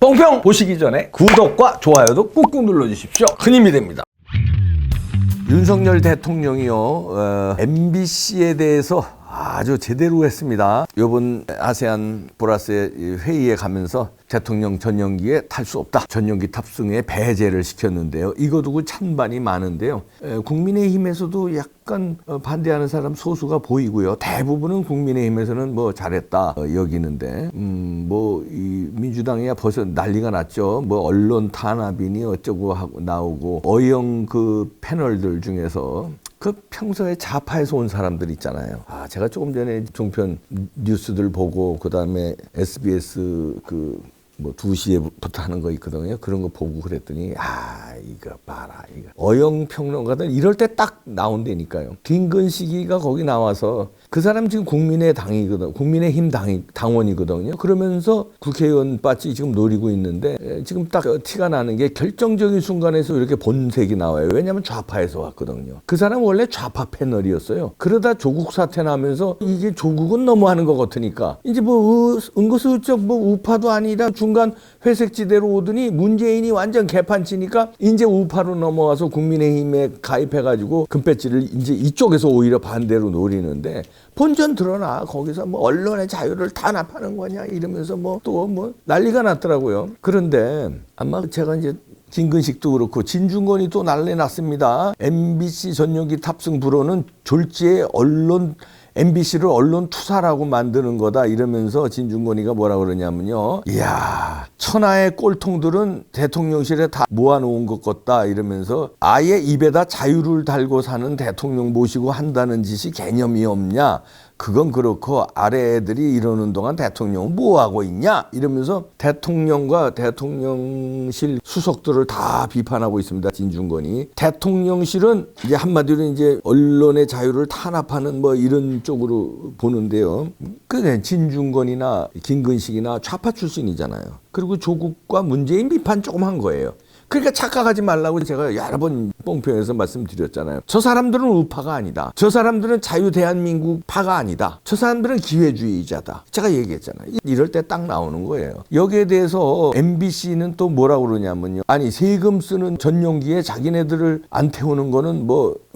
뽕평 보시기 전에 구독과 좋아요도 꾹꾹 눌러주십시오. 큰 힘이 됩니다. 윤석열 대통령이요, MBC에 대해서 아주 제대로 했습니다. 이번 아세안 플러스 회의에 가면서 대통령 전용기에 탈 수 없다. 전용기 탑승에 배제를 시켰는데요. 이거 두고 찬반이 많은데요. 국민의힘에서도 약간 반대하는 사람 소수가 보이고요. 대부분은 국민의힘에서는 뭐 잘했다 여기는데, 이 민주당이야 벌써 난리가 났죠. 뭐 언론 탄압이니 어쩌고 하고 나오고, 어영 그 패널들 중에서 그 평소에 좌파에서 온 사람들 있잖아요. 제가 조금 전에 종편 뉴스들 보고, 그 다음에 SBS 2시에부터 하는 거 있거든요. 그런 거 보고 그랬더니, 이거 봐라. 이거. 어영 평론가들 이럴 때 딱 나온다니까요. 김근식이가 거기 나와서, 그 사람 지금 국민의힘 당원이거든요. 그러면서 국회의원 빠지 지금 노리고 있는데, 지금 딱 티가 나는 게 결정적인 순간에서 이렇게 본색이 나와요. 왜냐하면 좌파에서 왔거든요. 그 사람 원래 좌파 패널이었어요. 그러다 조국 사태 나면서 이게 조국은 너무하는 것 같으니까 이제 은근슬쩍 우파도 아니라 중간 회색지대로 오더니 문재인이 완전 개판치니까 이제 우파로 넘어와서 국민의힘에 가입해가지고 금배지를 이제 이쪽에서 오히려 반대로 노리는데, 본전 드러나. 거기서 언론의 자유를 탄압하는 거냐 이러면서 또 난리가 났더라고요. 그런데 아마 제가 이제 김근식도 그렇고 진중권이 또 난리 났습니다. MBC 전용기 탑승 불허는 졸지에 MBC를 언론 투사라고 만드는 거다 이러면서 진중권이가 뭐라 그러냐면요. 이야, 천하의 꼴통들은 대통령실에 다 모아놓은 것 같다 이러면서, 아예 입에다 자유를 달고 사는 대통령 모시고 한다는 짓이 개념이 없냐. 그건 그렇고 아래 애들이 이러는 동안 대통령은 뭐하고 있냐 이러면서 대통령과 대통령실 수석들을 다 비판하고 있습니다. 진중권이. 대통령실은 이제 한마디로 이제 언론의 자유를 탄압하는 이런 쪽으로 보는데요. 그게 진중권이나 김근식이나 좌파 출신이잖아요. 그리고 조국과 문재인 비판 조금 한 거예요. 그러니까 착각하지 말라고 제가 여러 번 뽕평에서 말씀드렸잖아요. 저 사람들은 우파가 아니다. 저 사람들은 자유대한민국파가 아니다. 저 사람들은 기회주의자다. 제가 얘기했잖아요. 이럴 때 딱 나오는 거예요. 여기에 대해서 MBC는 또 뭐라고 그러냐면요. 아니, 세금 쓰는 전용기에 자기네들을 안 태우는 거는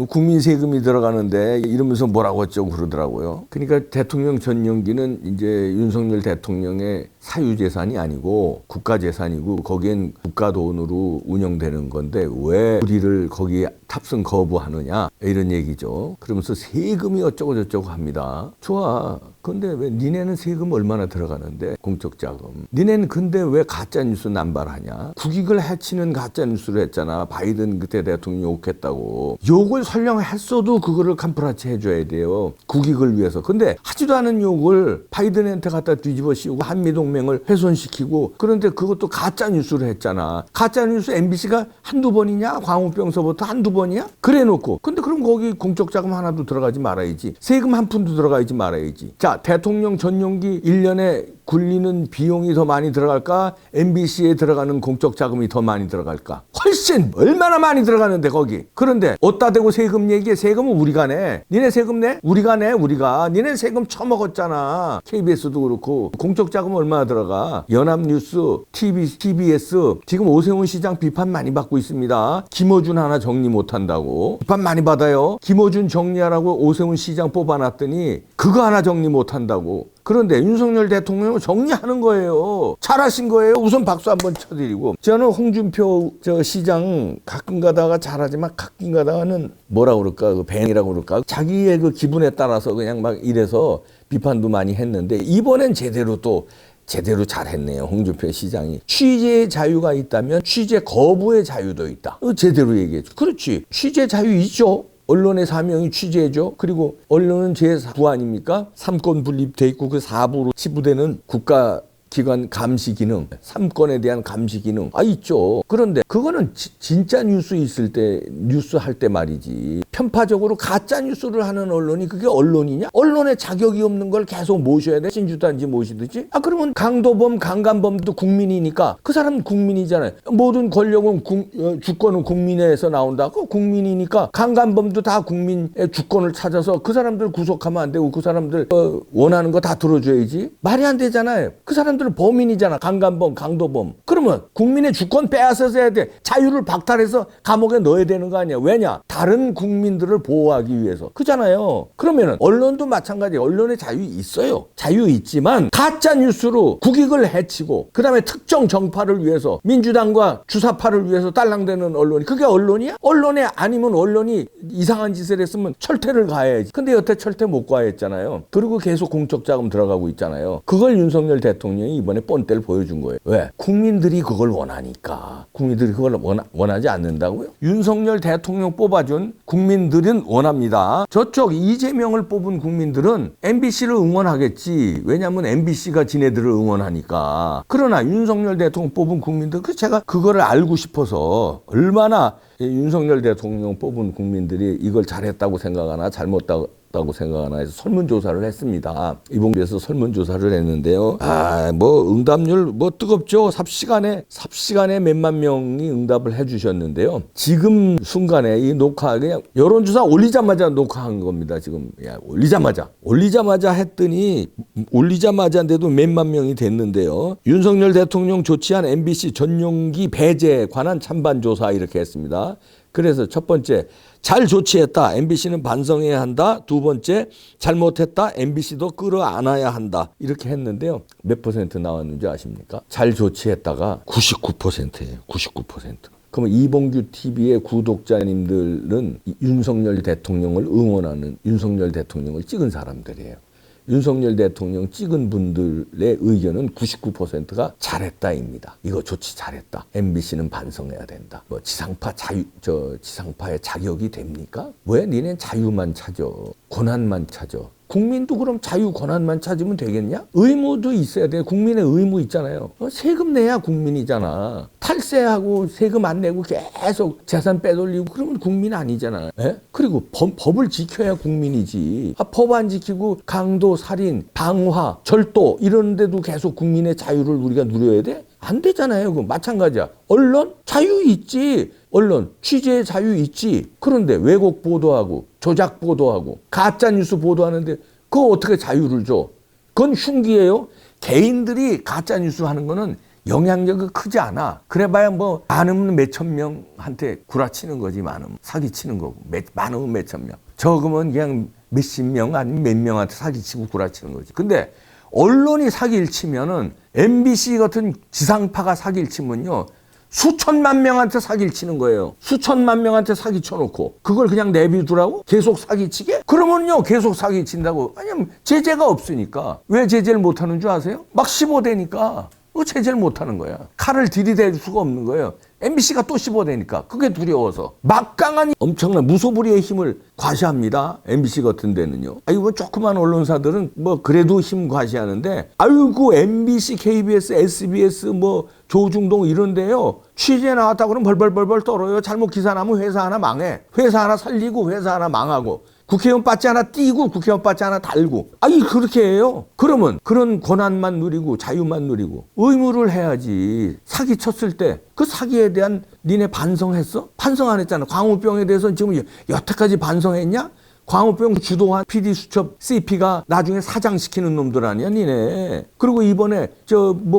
국민 세금이 들어가는데 이러면서 뭐라고 어쩌고 그러더라고요. 그러니까 대통령 전용기는 이제 윤석열 대통령의 사유재산이 아니고 국가재산이고, 거기엔 국가 돈으로 운영되는 건데 왜 우리를 거기에 탑승 거부하느냐 이런 얘기죠. 그러면서 세금이 어쩌고 저쩌고 합니다. 좋아. 근데 왜 니네는 세금 얼마나 들어가는데, 공적 자금. 니네는 근데 왜 가짜뉴스 남발하냐. 국익을 해치는 가짜뉴스를 했잖아. 바이든 그때 대통령 욕했다고. 욕을 설령 했어도 그거를 캄프라치 해줘야 돼요. 국익을 위해서. 근데 하지도 않은 욕을 바이든한테 갖다 뒤집어 씌우고 한미동맹을 훼손시키고, 그런데 그것도 가짜뉴스를 했잖아. 가짜뉴스 MBC가 한두 번이냐? 광우병서부터 한두 번이야? 그래 놓고. 근데 그럼 거기 공적 자금 하나도 들어가지 말아야지. 세금 한 푼도 들어가지 말아야지. 자, 대통령 전용기 1년에 굴리는 비용이 더 많이 들어갈까? MBC에 들어가는 공적 자금이 더 많이 들어갈까? 훨씬 얼마나 많이 들어가는데 거기. 그런데 어디다 대고 세금 얘기해. 세금은 우리가 내. 니네 세금 내? 우리가 내. 우리가. 니네 세금 처먹었잖아. KBS도 그렇고. 공적 자금 얼마나 들어가? 연합뉴스, TBS. 지금 오세훈 시장 비판 많이 받고 있습니다. 김어준 하나 정리 못한다고. 비판 많이 받아요. 김어준 정리하라고 오세훈 시장 뽑아놨더니 그거 하나 정리 못한다고. 그런데 윤석열 대통령은 정리하는 거예요. 잘하신 거예요. 우선 박수 한번 쳐드리고. 저는 홍준표 시장 가끔 가다가 잘하지만 가끔 가다가는 뭐라 그럴까, 뱅이라고 그럴까, 자기의 그 기분에 따라서 그냥 막 이래서 비판도 많이 했는데, 이번엔 제대로 잘했네요. 홍준표 시장이. 취재의 자유가 있다면 취재 거부의 자유도 있다. 제대로 얘기했죠. 그렇지. 취재 자유 있죠. 언론의 사명이 취재죠. 그리고 언론은 제4부 아닙니까? 3권 분립돼 있고 그 4부로 치부되는 국가기관 감시 기능, 3권에 대한 감시 기능 있죠. 그런데 그거는 진짜 뉴스 있을 때, 뉴스 할 때 말이지. 편파적으로 가짜 뉴스를 하는 언론이 그게 언론이냐? 언론에 자격이 없는 걸 계속 모셔야 돼. 신주단지 모시듯이. 그러면 강도범, 강간범도 국민이니까 그 사람은 국민이잖아요. 모든 권력은 주권은 국민에서 나온다고. 국민이니까 강간범도 다 국민의 주권을 찾아서 그 사람들 구속하면 안 되고 그 사람들 원하는 거 다 들어줘야지. 말이 안 되잖아요. 그 사람들은 범인이잖아. 강간범, 강도범. 그러면 국민의 주권 빼앗아서 해야 돼. 자유를 박탈해서 감옥에 넣어야 되는 거 아니야. 왜냐? 다른 국민들을 보호하기 위해서. 그잖아요. 그러면은 언론도 마찬가지예요. 언론의 자유 있어요. 자유 있지만 가짜 뉴스로 국익을 해치고 그다음에 특정 정파를 위해서 민주당과 주사파를 위해서 딸랑대는 언론이 그게 언론이야? 언론에 아니면 언론이 이상한 짓을 했으면 철퇴를 가해야지. 근데 여태 철퇴 못 가했잖아요. 그리고 계속 공적 자금 들어가고 있잖아요. 그걸 윤석열 대통령이 이번에 뻔때를 보여준 거예요. 왜? 국민들이 그걸 원하니까. 국민들이 그걸 원하지 않는다고요? 윤석열 대통령 뽑아준 국민들은 원합니다. 저쪽 이재명을 뽑은 국민들은 MBC를 응원하겠지. 왜냐하면 MBC가 지네들을 응원하니까. 그러나 윤석열 대통령 뽑은 국민들, 제가 그거를 알고 싶어서 얼마나 윤석열 대통령 뽑은 국민들이 이걸 잘했다고 생각하나 잘못했다고 생각하나 해서 설문조사를 했습니다. 이봉주에서 설문조사를 했는데요. 응답률 뜨겁죠. 삽시간에 몇만 명이 응답을 해주셨는데요. 지금 순간에 이 녹화 그냥 여론조사 올리자마자 녹화한 겁니다. 지금 올리자마자 했더니 올리자마자인데도 몇만 명이 됐는데요. 윤석열 대통령 조치한 MBC 전용기 배제에 관한 찬반조사 이렇게 했습니다. 그래서 첫 번째, 잘 조치했다. MBC는 반성해야 한다. 두 번째, 잘못했다. MBC도 끌어안아야 한다. 이렇게 했는데요. 몇 퍼센트 나왔는지 아십니까? 잘 조치했다가 99%예요. 99%. 그러면 이봉규 TV의 구독자님들은 윤석열 대통령을 응원하는 윤석열 대통령을 찍은 사람들이에요. 윤석열 대통령 찍은 분들의 의견은 99%가 잘했다입니다. 이거 조치 잘했다. MBC는 반성해야 된다. 지상파의 자격이 됩니까? 왜 니넨 자유만 찾아? 권한만 찾아? 국민도 그럼 자유 권한만 찾으면 되겠냐? 의무도 있어야 돼. 국민의 의무 있잖아요. 세금 내야 국민이잖아. 탈세하고 세금 안 내고 계속 재산 빼돌리고 그러면 국민 아니잖아. 그리고 법을 지켜야 국민이지. 법 안 지키고 강도, 살인, 방화, 절도 이런 데도 계속 국민의 자유를 우리가 누려야 돼? 안 되잖아요. 그 마찬가지야. 언론 자유 있지. 언론 취재 자유 있지. 그런데 왜곡 보도하고 조작 보도하고 가짜 뉴스 보도하는데 그거 어떻게 자유를 줘? 그건 흉기예요. 개인들이 가짜 뉴스 하는 거는 영향력이 크지 않아. 그래봐야 많으면 몇천 명한테 구라치는 거지. 많으면 사기치는 거고 많으면 몇천 명. 적으면 그냥 몇십 명 아니면 몇 명한테 사기치고 구라치는 거지. 근데 언론이 사기를 치면은 MBC 같은 지상파가 사기를 치면요. 수천만 명한테 사기를 치는 거예요. 수천만 명한테 사기 쳐놓고 그걸 그냥 내비두라고? 계속 사기치게? 그러면요 계속 사기친다고. 왜냐면 제재가 없으니까. 왜 제재를 못하는 줄 아세요? 막 15대니까 제재를 못하는 거야. 칼을 들이댈 수가 없는 거예요. MBC가 또 15대니까 그게 두려워서 막강한 엄청난 무소불위의 힘을 과시합니다. MBC 같은 데는요. 이거 조그만 언론사들은 그래도 힘 과시하는데 MBC, KBS, SBS 조중동 이런 데요. 취재 나왔다 그러면 벌벌벌벌 떨어요. 잘못 기사 나면 회사 하나 망해. 회사 하나 살리고 회사 하나 망하고. 국회의원 바지 하나 띄고 국회의원 바지 하나 달고. 그렇게 해요. 그러면 그런 권한만 누리고 자유만 누리고 의무를 해야지. 사기 쳤을 때 그 사기에 대한 니네 반성했어? 반성 안 했잖아. 광우병에 대해서는 지금 여태까지 반성했냐? 광우병 주도한 PD수첩 CP가 나중에 사장시키는 놈들 아니야 니네. 그리고 이번에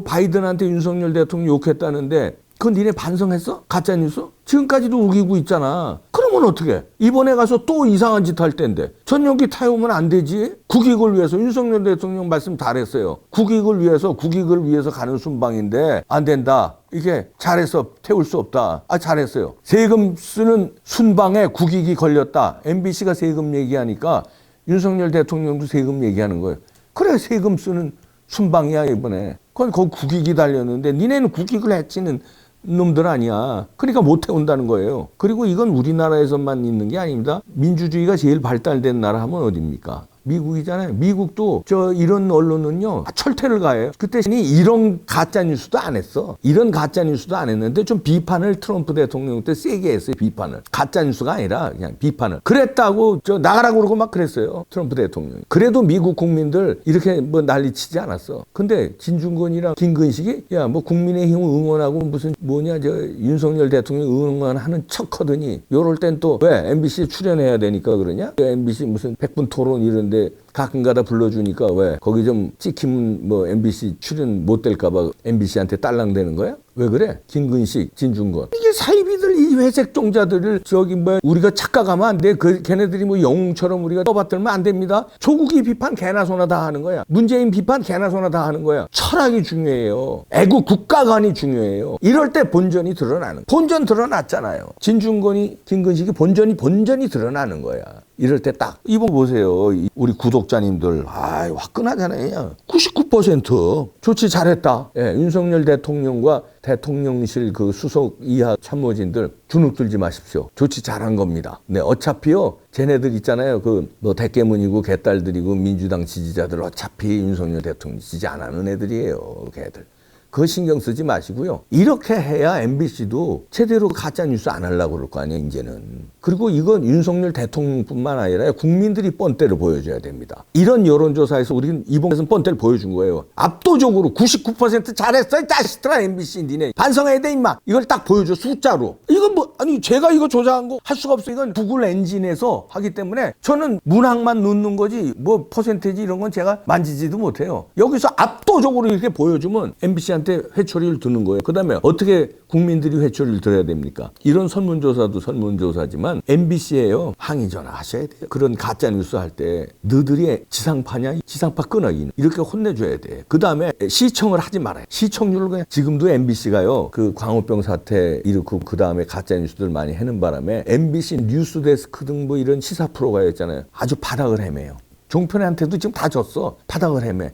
바이든한테 윤석열 대통령 욕했다는데 그건 니네 반성했어? 가짜뉴스? 지금까지도 우기고 있잖아. 그러면 어떡해? 이번에 가서 또 이상한 짓 할 텐데. 전용기 태우면 안 되지? 국익을 위해서 윤석열 대통령 말씀 잘했어요. 국익을 위해서 가는 순방인데 안 된다. 이게 잘해서 태울 수 없다. 잘했어요. 세금 쓰는 순방에 국익이 걸렸다. MBC가 세금 얘기하니까 윤석열 대통령도 세금 얘기하는 거예요. 그래 세금 쓰는 순방이야 이번에. 그건 거기 국익이 달렸는데 니네는 국익을 해치는 놈들 아니야. 그러니까 못 태운다는 거예요. 그리고 이건 우리나라에서만 있는 게 아닙니다. 민주주의가 제일 발달된 나라 하면 어디입니까? 미국이잖아요. 미국도 이런 언론은요 철퇴를 가해요. 그때 이런 가짜 뉴스도 안 했어. 이런 가짜 뉴스도 안 했는데 좀 비판을 트럼프 대통령 때 세게 했어요. 비판을. 가짜 뉴스가 아니라 그냥 비판을. 그랬다고 나가라고 그러고 막 그랬어요. 트럼프 대통령이. 그래도 미국 국민들 이렇게 뭐 난리치지 않았어. 근데 진중권이랑 김근식이 야 뭐 국민의힘 응원하고 무슨 뭐냐 윤석열 대통령 응원하는 척하더니 요럴 땐 또 왜 MBC 출연해야 되니까 그러냐? MBC 무슨 100분 토론 이런데 가끔가다 불러주니까 왜 거기 좀 찍히면 뭐 MBC 출연 못 될까봐 MBC한테 딸랑대는 거야? 왜 그래? 김근식, 진중권. 이게 사이비들 이 회색 종자들을 뭐 우리가 착각하면 안 돼. 걔네들이 뭐 영웅처럼 우리가 떠받들면 안 됩니다. 조국이 비판 개나 소나 다 하는 거야. 문재인 비판 개나 소나 다 하는 거야. 철학이 중요해요. 애국 국가관이 중요해요. 이럴 때 본전이 드러나는. 본전 드러났잖아요. 진중권이 김근식이 본전이 드러나는 거야. 이럴 때 딱 이번 보세요. 우리 구독자님들 화끈하잖아요. 99% 조치 잘했다. 예, 윤석열 대통령과 대통령실 그 수석 이하 참모진들 주눅 들지 마십시오. 조치 잘한 겁니다. 네, 어차피요. 쟤네들 있잖아요. 그 뭐 대깨문이고 개딸들이고 민주당 지지자들 어차피 윤석열 대통령 지지 안 하는 애들이에요. 걔들. 그거 신경 쓰지 마시고요. 이렇게 해야 MBC도 제대로 가짜 뉴스 안 하려고 그럴 거 아니에요, 이제는. 그리고 이건 윤석열 대통령뿐만 아니라 국민들이 뻔때를 보여줘야 됩니다. 이런 여론조사에서 우리는 이번에는 뻔때를 보여준 거예요. 압도적으로 99% 잘했어, 이 자식들아, MBC. 니네 반성해야 돼, 임마. 이걸 딱 보여줘, 숫자로. 이건 뭐, 아니, 제가 이거 조작한 거 할 수가 없어요. 이건 구글 엔진에서 하기 때문에 저는 문항만 넣는 거지, 뭐, 퍼센테이지 이런 건 제가 만지지도 못해요. 여기서 압도적으로 이렇게 보여주면 MBC한테 회초리를 드는 거예요. 그 다음에 어떻게 국민들이 회초리를 들어야 됩니까? 이런 설문조사도 설문조사지만 MBC에요. 항의 전화 하셔야 돼요. 그런 가짜뉴스 할 때 너들이 지상파냐? 지상파 끊어. 이렇게 혼내줘야 돼. 그 다음에 시청을 하지 말아요. 시청률을 그냥 지금도 MBC가요. 그 광우병 사태 일으키고 그 다음에 가짜뉴스들 많이 해는 바람에 MBC 뉴스데스크 등 뭐 이런 시사 프로가 있잖아요. 아주 바닥을 헤매요. 종편한테도 지금 다 졌어. 바닥을 헤매.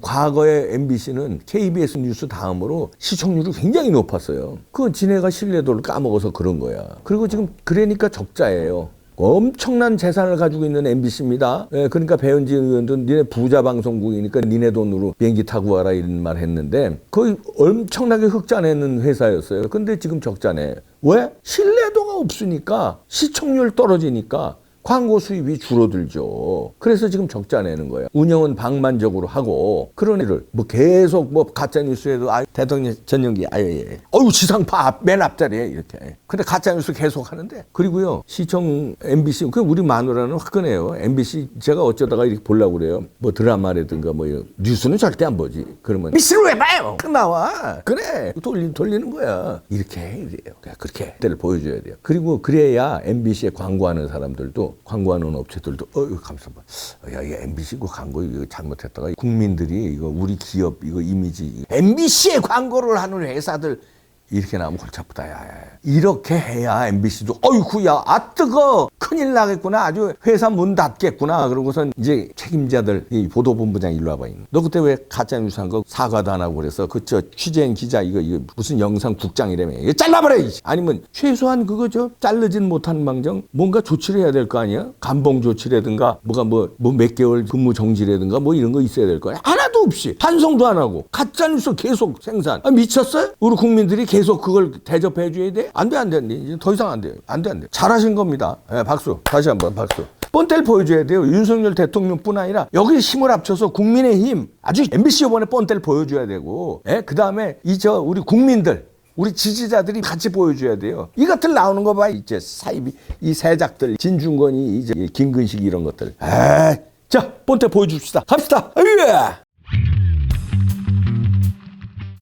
과거에 MBC는 KBS 뉴스 다음으로 시청률이 굉장히 높았어요. 그건 지네가 신뢰도를 까먹어서 그런 거야. 그리고 지금 그러니까 적자예요. 엄청난 재산을 가지고 있는 MBC입니다. 예, 그러니까 배현진 의원도 니네 부자 방송국이니까 니네 돈으로 비행기 타고 와라 이런 말 했는데 거의 엄청나게 흑자내는 회사였어요. 근데 지금 적자네. 왜? 신뢰도가 없으니까 시청률 떨어지니까 광고 수입이 줄어들죠. 그래서 지금 적자 내는 거예요. 운영은 방만적으로 하고 그런 일을 뭐 계속 뭐 가짜 뉴스에도 대통령 전용기 어유 지상파 맨 앞자리에 이렇게. 근데 가짜 뉴스 계속 하는데 그리고요 시청 MBC 그 우리 마누라는 화끈해요. MBC 제가 어쩌다가 이렇게 보려고 그래요. 뭐 드라마라든가 뭐 이런 뉴스는 절대 안 보지. 그러면 MBC를 왜 봐요? 나와. 그래 돌리는 거야. 이렇게 해 이래요. 그렇게 때를 보여줘야 돼요. 그리고 그래야 MBC에 광고하는 사람들도 광고하는 업체들도 감사합니다. 야, 이 MBC 그 광고 이거 잘못했다가 국민들이 이거 우리 기업 이거 이미지 MBC에 광고를 하는 회사들 이렇게 나오면 골치 아프다. 야. 이렇게 해야 MBC도 어이구야 뜨거 큰일 나겠구나. 아주 회사 문 닫겠구나. 그러고선 이제 책임자들 이 보도본부장 일로 와봐. 너 그때 왜 가짜뉴스 한 거 사과도 안 하고 그래서 그 취재한 기자 이거 무슨 영상 국장이라며 이거 잘라버려. 아니면 최소한 그거 자르진 못한 망정 뭔가 조치를 해야 될 거 아니야. 감봉 조치라든가 뭐가 뭐 몇 개월 근무 정지라든가 뭐 이런 거 있어야 될 거 아니야. 하나도 없이 반성도 안 하고 가짜뉴스 계속 생산. 미쳤어요? 우리 국민들이 계속 그걸 대접해 줘야 돼? 안 돼. 이제 더 이상 안 돼요. 안 돼. 잘하신 겁니다. 네, 박수. 다시 한번 박수. 뻔때를 보여줘야 돼요. 윤석열 대통령뿐 아니라 여기 힘을 합쳐서 국민의힘 아주 MBC 이번에 뻔때를 보여줘야 되고 그 다음에 우리 국민들 우리 지지자들이 같이 보여줘야 돼요. 이 것들 나오는 거 봐. 이제 사이비 이 세작들 진중권이 이제 김근식 이런 것들. 자 뻔때 보여줍시다. 갑시다.